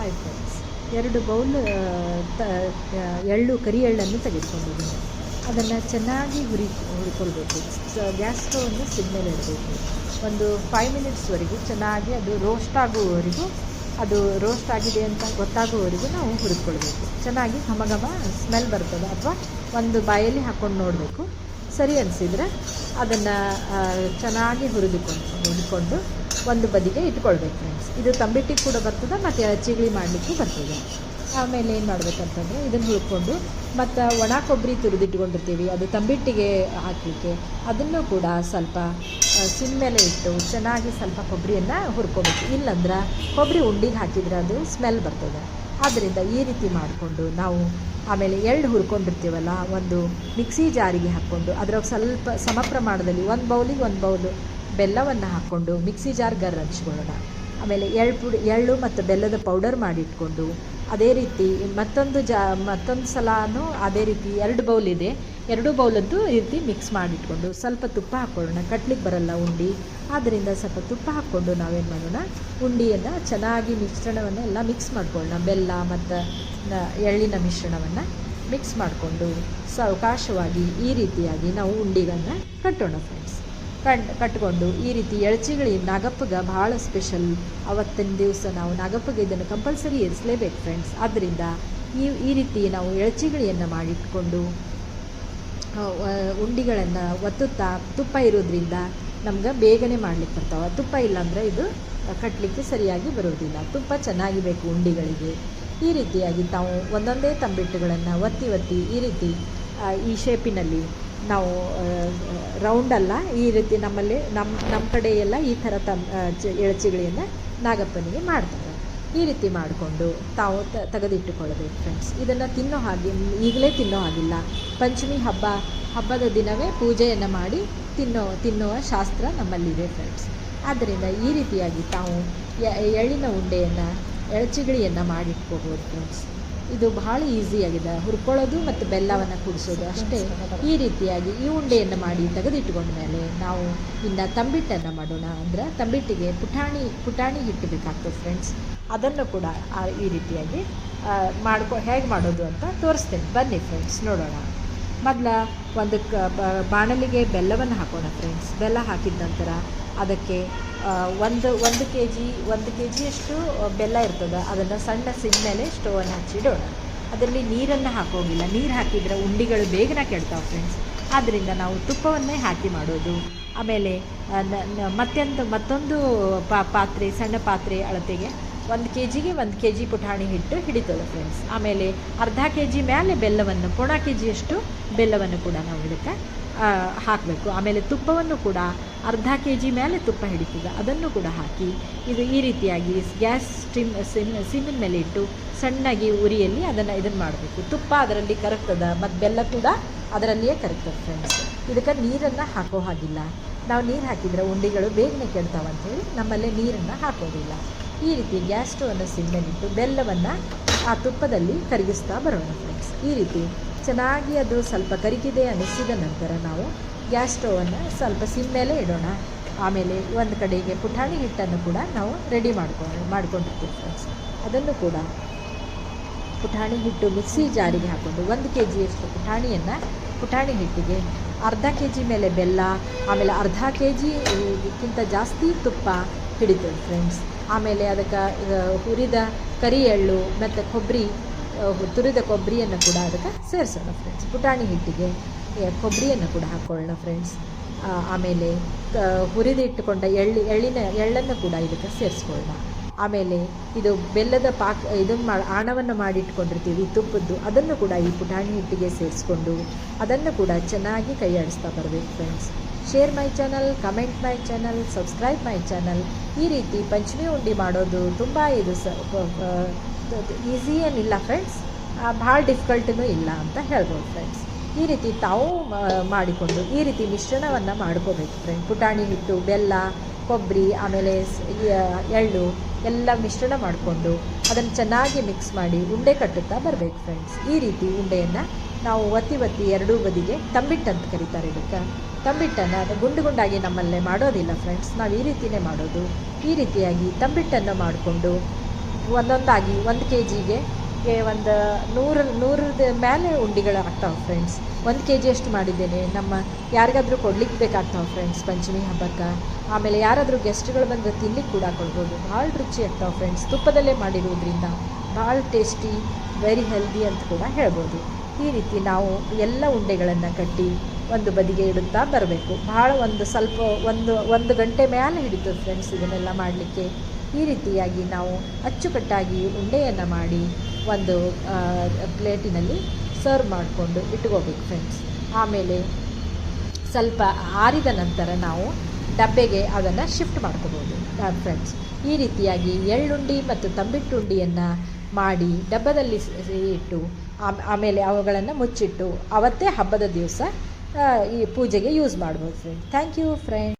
Hi friends, 2 bowl ಕರಿ ಎಳ್ಳನ್ನು ತೆಗೆದುಕೊಂಡಿದ್ದೀನಿ. ಅದನ್ನು ಚೆನ್ನಾಗಿ ಹುರಿಕೊಳ್ಬೇಕು. ಗ್ಯಾಸ್ ಸ್ಟವನ್ನು ಸಿಮ್ಮೇಲೆ ಇಡಬೇಕು. ಒಂದು 5 ಮಿನಿಟ್ಸ್ವರೆಗೂ ಚೆನ್ನಾಗಿ ಅದು ರೋಸ್ಟ್ ಆಗುವವರೆಗೂ, ಅದು ರೋಸ್ಟ್ ಆಗಿದೆ ಅಂತ ಗೊತ್ತಾಗುವವರೆಗೂ ನಾವು ಹುರಿದ್ಕೊಳ್ಬೇಕು. ಚೆನ್ನಾಗಿ ಘಮ ಘಮ ಸ್ಮೆಲ್ ಬರ್ತದೆ, ಅಥವಾ ಒಂದು ಬಾಯಲ್ಲಿ ಹಾಕ್ಕೊಂಡು ನೋಡಬೇಕು. ಸರಿ ಅನಿಸಿದರೆ ಅದನ್ನು ಚೆನ್ನಾಗಿ ಹುರಿದುಕೊಂಡು ಒಂದು ಬದಿಗೆ ಇಟ್ಕೊಳ್ಬೇಕು ಫ್ರೆಂಡ್ಸ್. ಇದು ತಂಬಿಟ್ಟಿಗೆ ಕೂಡ ಬರ್ತದೆ ಮತ್ತು ಎಳಚಿಗಳಿ ಮಾಡಲಿಕ್ಕೂ ಬರ್ತದೆ. ಆಮೇಲೆ ಏನು ಮಾಡಬೇಕಂತಂದರೆ, ಇದನ್ನು ಹುರ್ಕೊಂಡು ಮತ್ತು ಒಣ ಕೊಬ್ಬರಿ ತುರಿದಿಟ್ಕೊಂಡಿರ್ತೀವಿ, ಅದು ತಂಬಿಟ್ಟಿಗೆ ಹಾಕಲಿಕ್ಕೆ, ಅದನ್ನು ಕೂಡ ಸ್ವಲ್ಪ ಸಿಮ್ ಮೇಲೆ ಇಟ್ಟು ಚೆನ್ನಾಗಿ ಸ್ವಲ್ಪ ಕೊಬ್ಬರಿಯನ್ನು ಹುರ್ಕೋಬೇಕು. ಇಲ್ಲಂದ್ರೆ ಕೊಬ್ಬರಿ ಉಂಡಿಗೆ ಹಾಕಿದರೆ ಅದು ಸ್ಮೆಲ್ ಬರ್ತದೆ. ಆದ್ದರಿಂದ ಈ ರೀತಿ ಮಾಡಿಕೊಂಡು ನಾವು ಆಮೇಲೆ ಎಳ್ಳು ಹುರ್ಕೊಂಡಿರ್ತೀವಲ್ಲ, ಒಂದು ಮಿಕ್ಸಿ ಜಾರಿಗೆ ಹಾಕ್ಕೊಂಡು ಅದ್ರಾಗ ಸ್ವಲ್ಪ ಸಮ ಪ್ರಮಾಣದಲ್ಲಿ 1 ಬೌಲಿಗೆ 1 ಬೌಲು ಬೆಲ್ಲವನ್ನು ಹಾಕ್ಕೊಂಡು ಮಿಕ್ಸಿ ಜಾರ್ ಗರ್ ಹಂಚ್ಕೊಳ್ಳೋಣ. ಆಮೇಲೆ ಎಳ್ಳು ಮತ್ತು ಬೆಲ್ಲದ ಪೌಡರ್ ಮಾಡಿಟ್ಕೊಂಡು ಅದೇ ರೀತಿ ಮತ್ತೊಂದು ಸಲಾನು ಅದೇ ರೀತಿ 2 ಬೌಲ್ ಇದೆ, 2 ಬೌಲದ್ದು ಈ ರೀತಿ ಮಿಕ್ಸ್ ಮಾಡಿಟ್ಕೊಂಡು ಸ್ವಲ್ಪ ತುಪ್ಪ ಹಾಕ್ಕೊಳ್ಳೋಣ. ಕಟ್ಲಿಕ್ಕೆ ಬರಲ್ಲ ಉಂಡೆ, ಆದ್ದರಿಂದ ಸ್ವಲ್ಪ ತುಪ್ಪ ಹಾಕ್ಕೊಂಡು ನಾವೇನು ಮಾಡೋಣ, ಉಂಡೆಯನ್ನು ಚೆನ್ನಾಗಿ ಮಿಶ್ರಣವನ್ನು ಎಲ್ಲ ಮಿಕ್ಸ್ ಮಾಡ್ಕೊಳ್ಳೋಣ. ಬೆಲ್ಲ ಮತ್ತು ಎಳ್ಳಿನ ಮಿಶ್ರಣವನ್ನು ಮಿಕ್ಸ್ ಮಾಡಿಕೊಂಡು ಸಾವಕಾಶವಾಗಿ ಈ ರೀತಿಯಾಗಿ ನಾವು ಉಂಡೆಗಳನ್ನು ಕಟ್ಟೋಣ ಫ್ರೆಂಡ್ಸ್. ಕಟ್ಕೊಂಡು ಈ ರೀತಿ ಎಳಚಿಗಳಿ ನಾಗಪ್ಪಗೆ ಭಾಳ ಸ್ಪೆಷಲ್. ಅವತ್ತಿನ ದಿವಸ ನಾವು ನಾಗಪ್ಪಗೆ ಇದನ್ನು ಕಂಪಲ್ಸರಿ ಇರಿಸಲೇಬೇಕು ಫ್ರೆಂಡ್ಸ್. ಆದ್ದರಿಂದ ಈ ರೀತಿ ನಾವು ಎಳಚಿಗಳಿಯನ್ನು ಮಾಡಿಟ್ಕೊಂಡು ಉಂಡೆಗಳನ್ನು ಒತ್ತುತ್ತಾ, ತುಪ್ಪ ಇರೋದ್ರಿಂದ ನಮ್ಗೆ ಬೇಗನೆ ಮಾಡಲಿಕ್ಕೆ ಬರ್ತಾವೆ. ತುಪ್ಪ ಇಲ್ಲಾಂದರೆ ಇದು ಕಟ್ಟಲಿಕ್ಕೆ ಸರಿಯಾಗಿ ಬರೋದಿಲ್ಲ. ತುಪ್ಪ ಚೆನ್ನಾಗಿ ಬೇಕು ಉಂಡೆಗಳಿಗೆ. ಈ ರೀತಿಯಾಗಿ ತಾವು ಒಂದೊಂದೇ ತಂಬಿಟ್ಟುಗಳನ್ನು ಒತ್ತಿ ಈ ರೀತಿ ಈ ಶೇಪಿನಲ್ಲಿ ನಾವು ರೌಂಡಲ್ಲ, ಈ ರೀತಿ ನಮ್ಮಲ್ಲಿ ನಮ್ಮ ಕಡೆ ಎಲ್ಲ ಈ ಥರ ಎಳಚಿಗಳಿಯನ್ನು ನಾಗಪ್ಪನಿಗೆ ಮಾಡ್ತಾರೆ. ಈ ರೀತಿ ಮಾಡಿಕೊಂಡು ತಾವು ತೆಗೆದಿಟ್ಟುಕೊಳ್ಳಬೇಕು ಫ್ರೆಂಡ್ಸ್. ಇದನ್ನು ಈಗಲೇ ತಿನ್ನೋ ಹಾಗಿಲ್ಲ. ಪಂಚಮಿ ಹಬ್ಬದ ದಿನವೇ ಪೂಜೆಯನ್ನು ಮಾಡಿ ತಿನ್ನುವ ಶಾಸ್ತ್ರ ನಮ್ಮಲ್ಲಿದೆ ಫ್ರೆಂಡ್ಸ್. ಆದ್ದರಿಂದ ಈ ರೀತಿಯಾಗಿ ತಾವು ಎಳ್ಳಿನ ಉಂಡೆಯನ್ನು ಎಳಚಿಗಳಿಯನ್ನು ಮಾಡಿಟ್ಕೋಬೋದು ಫ್ರೆಂಡ್ಸ್. ಇದು ಭಾಳ ಈಸಿಯಾಗಿದೆ, ಹುರ್ಕೊಳ್ಳೋದು ಮತ್ತು ಬೆಲ್ಲವನ್ನು ಕುಡಿಸೋದು ಅಷ್ಟೇ. ಈ ರೀತಿಯಾಗಿ ಈ ಉಂಡೆಯನ್ನು ಮಾಡಿ ತೆಗೆದಿಟ್ಕೊಂಡ ಮೇಲೆ ನಾವು ಇನ್ನು ತಂಬಿಟ್ಟನ್ನು ಮಾಡೋಣ. ಅಂದರೆ ತಂಬಿಟ್ಟಿಗೆ ಪುಟಾಣಿ ಹಿಟ್ಟು ಬೇಕಾಗ್ತದೆ ಫ್ರೆಂಡ್ಸ್. ಅದನ್ನು ಕೂಡ ಈ ರೀತಿಯಾಗಿ ಹೇಗೆ ಮಾಡೋದು ಅಂತ ತೋರಿಸ್ತೇನೆ, ಬನ್ನಿ ಫ್ರೆಂಡ್ಸ್ ನೋಡೋಣ. ಮೊದಲು ಒಂದು ಬಾಣಲಿಗೆ ಬೆಲ್ಲವನ್ನು ಹಾಕೋಣ ಫ್ರೆಂಡ್ಸ್. ಬೆಲ್ಲ ಹಾಕಿದ ನಂತರ ಅದಕ್ಕೆ ಒಂದು ಕೆ ಜಿಯಷ್ಟು ಬೆಲ್ಲ ಇರ್ತದೆ. ಅದನ್ನು ಸಣ್ಣ ಸಿಮ್ ಮೇಲೆ ಸ್ಟೋವನ್ನು ಹಚ್ಚಿಡೋಣ. ಅದರಲ್ಲಿ ನೀರನ್ನು ಹಾಕೋಗಿಲ್ಲ. ನೀರು ಹಾಕಿದರೆ ಉಂಡೆಗಳು ಬೇಗನೆ ಕೆಡ್ತಾವೆ ಫ್ರೆಂಡ್ಸ್. ಆದ್ದರಿಂದ ನಾವು ತುಪ್ಪವನ್ನೇ ಹಾಕಿ ಮಾಡೋದು. ಆಮೇಲೆ ಮತ್ತೊಂದು ಪಾತ್ರೆ, ಸಣ್ಣ ಪಾತ್ರೆ ಅಳತೆಗೆ 1 ಕೆ ಜಿಗೆ 1 ಕೆ ಜಿ ಪುಟಾಣಿ ಹಿಟ್ಟು ಹಿಡಿತದೆ ಫ್ರೆಂಡ್ಸ್. ಆಮೇಲೆ ಅರ್ಧ ಕೆ ಜಿ ಮೇಲೆ ಬೆಲ್ಲವನ್ನು, 1/4 ಕೆ ಜಿಯಷ್ಟು ಬೆಲ್ಲವನ್ನು ಕೂಡ ನಾವು ಇದಕ್ಕೆ ಹಾಕಬೇಕು. ಆಮೇಲೆ ತುಪ್ಪವನ್ನು ಕೂಡ ಅರ್ಧ ಕೆ ಜಿ ಮೇಲೆ ತುಪ್ಪ ಹಿಡಿತದೆ, ಅದನ್ನು ಕೂಡ ಹಾಕಿ ಇದು ಈ ರೀತಿಯಾಗಿ ಗ್ಯಾಸ್ ಸಿಮ್ಮಿನ ಮೇಲೆ ಇಟ್ಟು ಸಣ್ಣಗೆ ಉರಿಯಲ್ಲಿ ಇದನ್ನು ಮಾಡಬೇಕು. ತುಪ್ಪ ಅದರಲ್ಲಿ ಕರಗ್ತದೆ ಮತ್ತು ಬೆಲ್ಲ ಕೂಡ ಅದರಲ್ಲಿಯೇ ಕರಗ್ತದೆ ಫ್ರೆಂಡ್ಸ್. ಇದಕ್ಕೆ ನೀರನ್ನು ಹಾಕೋ ಹಾಗಿಲ್ಲ. ನಾವು ನೀರು ಹಾಕಿದರೆ ಉಂಡೆಗಳು ಬೇಗನೆ ಕೆಡ್ತಾವಂಥೇಳಿ ನಮ್ಮಲ್ಲೇ ನೀರನ್ನು ಹಾಕೋದಿಲ್ಲ. ಈ ರೀತಿ ಗ್ಯಾಸ್ ಸ್ಟವನ್ನು ಸಿಮ್ಮೇಲಿಟ್ಟು ಬೆಲ್ಲವನ್ನು ಆ ತುಪ್ಪದಲ್ಲಿ ಕರಗಿಸ್ತಾ ಬರೋಣ ಫ್ರೆಂಡ್ಸ್. ಈ ರೀತಿ ಚೆನ್ನಾಗಿ ಅದು ಸ್ವಲ್ಪ ಕರಗಿದೆ ಅನಿಸಿದ ನಂತರ ನಾವು ಗ್ಯಾಸ್ ಸ್ಟವನ್ನು ಸ್ವಲ್ಪ ಸಿಮ್ ಮೇಲೆ ಇಡೋಣ. ಆಮೇಲೆ ಒಂದು ಕಡೆಗೆ ಪುಟಾಣಿ ಹಿಟ್ಟನ್ನು ಕೂಡ ನಾವು ರೆಡಿ ಮಾಡ್ಕೊಂಡಿರ್ತೀವಿ ಫ್ರೆಂಡ್ಸ್. ಅದನ್ನು ಕೂಡ ಪುಟಾಣಿ ಹಿಟ್ಟು ಮಿಕ್ಸಿ ಜಾರಿಗೆ ಹಾಕ್ಕೊಂಡು 1 ಕೆ ಜಿಯಷ್ಟು ಪುಟಾಣಿ ಹಿಟ್ಟಿಗೆ ಅರ್ಧ ಕೆ ಜಿ ಮೇಲೆ ಬೆಲ್ಲ, ಆಮೇಲೆ ಅರ್ಧ ಕೆ ಜಿಗಿಂತ ಜಾಸ್ತಿ ತುಪ್ಪ ಹಿಡಿತೇವೆ ಫ್ರೆಂಡ್ಸ್. ಆಮೇಲೆ ಅದಕ್ಕೆ ಹುರಿದ ಕರಿ ಎಳ್ಳು ಮತ್ತು ತುರಿದ ಕೊಬ್ಬರಿಯನ್ನು ಕೂಡ ಅದಕ್ಕೆ ಸೇರಿಸೋಣ ಫ್ರೆಂಡ್ಸ್. ಪುಟಾಣಿ ಹಿಟ್ಟಿಗೆ ಕೊಬ್ಬರಿಯನ್ನು ಕೂಡ ಹಾಕ್ಕೊಳ್ಳೋಣ ಫ್ರೆಂಡ್ಸ್. ಆಮೇಲೆ ಹುರಿದಿಟ್ಟುಕೊಂಡ ಎಳ್ಳನ್ನು ಕೂಡ ಇದಕ್ಕೆ ಸೇರಿಸ್ಕೊಳ್ಳೋಣ. ಆಮೇಲೆ ಇದು ಬೆಲ್ಲದ ಆಣವನ್ನು ಮಾಡಿಟ್ಕೊಂಡಿರ್ತೀವಿ ತುಪ್ಪದ್ದು, ಅದನ್ನು ಕೂಡ ಈ ಪುಟಾಣಿ ಹಿಟ್ಟಿಗೆ ಸೇರಿಸ್ಕೊಂಡು ಅದನ್ನು ಕೂಡ ಚೆನ್ನಾಗಿ ಕೈಯಾಡಿಸ್ತಾ ಬರಬೇಕು friends. Share my channel, comment my channel, subscribe my channel. ಈ ರೀತಿ ಪಂಚಮಿ ಉಂಡೆ ಮಾಡೋದು ತುಂಬ ಈಸಿ ಏನಿಲ್ಲ ಫ್ರೆಂಡ್ಸ್, ಭಾಳ ಡಿಫಿಕಲ್ಟೂ ಇಲ್ಲ ಅಂತ ಹೇಳ್ಬೋದು ಫ್ರೆಂಡ್ಸ್. ಈ ರೀತಿ ತಾವು ಮಾಡಿಕೊಂಡು ಈ ರೀತಿ ಮಿಶ್ರಣವನ್ನು ಮಾಡ್ಕೋಬೇಕು ಫ್ರೆಂಡ್. ಪುಟಾಣಿ ಹಿಟ್ಟು, ಬೆಲ್ಲ, ಕೊಬ್ಬರಿ, ಆಮೇಲೆ ಎಳ್ಳು ಎಲ್ಲ ಮಿಶ್ರಣ ಮಾಡಿಕೊಂಡು ಅದನ್ನು ಚೆನ್ನಾಗಿ ಮಿಕ್ಸ್ ಮಾಡಿ ಉಂಡೆ ಕಟ್ಟುತ್ತಾ ಬರಬೇಕು ಫ್ರೆಂಡ್ಸ್. ಈ ರೀತಿ ಉಂಡೆಯನ್ನು ನಾವು ಒತ್ತಿ 2 ಬದಿಗೆ ತಂಬಿಟ್ಟು ಅಂತ ಕರೀತಾರೆ ಇದಕ್ಕೆ. ತಂಬಿಟ್ಟನ್ನು ಅದು ಗುಂಡಾಗಿ ನಮ್ಮಲ್ಲೇ ಮಾಡೋದಿಲ್ಲ ಫ್ರೆಂಡ್ಸ್, ನಾವು ಈ ರೀತಿಯೇ ಮಾಡೋದು. ಈ ರೀತಿಯಾಗಿ ತಂಬಿಟ್ಟನ್ನು ಮಾಡಿಕೊಂಡು ಒಂದೊಂದಾಗಿ 1 ಕೆ ಜಿಗೆ ಒಂದು 100ದ ಮೇಲೆ ಉಂಡಿಗಳು ಆಗ್ತಾವೆ ಫ್ರೆಂಡ್ಸ್. 1 ಕೆ ಜಿಯಷ್ಟು ಮಾಡಿದ್ದೇನೆ. ನಮ್ಮ ಯಾರಿಗಾದರೂ ಕೊಡ್ಲಿಕ್ಕೆ ಬೇಕಾಗ್ತಾವೆ ಫ್ರೆಂಡ್ಸ್ ಪಂಚಮಿ ಹಬ್ಬಕ್ಕೆ. ಆಮೇಲೆ ಯಾರಾದರೂ ಗೆಸ್ಟ್ಗಳು ಬಂದರೆ ತಿನ್ಲಿಕ್ಕೆ ಕೂಡ ಕೊಡ್ಬೋದು. ಭಾಳ ರುಚಿ ಆಗ್ತಾವೆ ಫ್ರೆಂಡ್ಸ್. ತುಪ್ಪದಲ್ಲೇ ಮಾಡಿರೋದ್ರಿಂದ ಭಾಳ ಟೇಸ್ಟಿ, ವೆರಿ ಹೆಲ್ದಿ ಅಂತ ಕೂಡ ಹೇಳ್ಬೋದು. ಈ ರೀತಿ ನಾವು ಎಲ್ಲ ಉಂಡೆಗಳನ್ನು ಕಟ್ಟಿ ಒಂದು ಬದಿಗೆ ಇಡುತ್ತಾ ಬರಬೇಕು. ಭಾಳ ಒಂದು ಗಂಟೆ ಮೇಲೆ ಹಿಡಿತದೆ ಫ್ರೆಂಡ್ಸ್ ಇದನ್ನೆಲ್ಲ ಮಾಡಲಿಕ್ಕೆ. ಈ ರೀತಿಯಾಗಿ ನಾವು ಅಚ್ಚುಕಟ್ಟಾಗಿ ಉಂಡೆಯನ್ನು ಮಾಡಿ ಒಂದು ಪ್ಲೇಟಿನಲ್ಲಿ ಸರ್ವ್ ಮಾಡಿಕೊಂಡು ಇಟ್ಕೋಬೇಕು ಫ್ರೆಂಡ್ಸ್. ಆಮೇಲೆ ಸ್ವಲ್ಪ ಆರಿದ ನಂತರ ನಾವು ಡಬ್ಬೆಗೆ ಅದನ್ನು ಶಿಫ್ಟ್ ಮಾಡ್ಕೋಬೋದು ಫ್ರೆಂಡ್ಸ್. ಈ ರೀತಿಯಾಗಿ ಎಳ್ಳುಂಡಿ ಮತ್ತು ತಂಬಿಟ್ಟುಂಡಿಯನ್ನು ಮಾಡಿ ಡಬ್ಬದಲ್ಲಿ ಇಟ್ಟು ಆಮೇಲೆ ಅವುಗಳನ್ನು ಮುಚ್ಚಿಟ್ಟು ಅವತ್ತೇ ಹಬ್ಬದ ದಿವಸ ಈ ಪೂಜೆಗೆ ಯೂಸ್ ಮಾಡ್ಬೋದು ಫ್ರೆಂಡ್ಸ್. Thank you friends.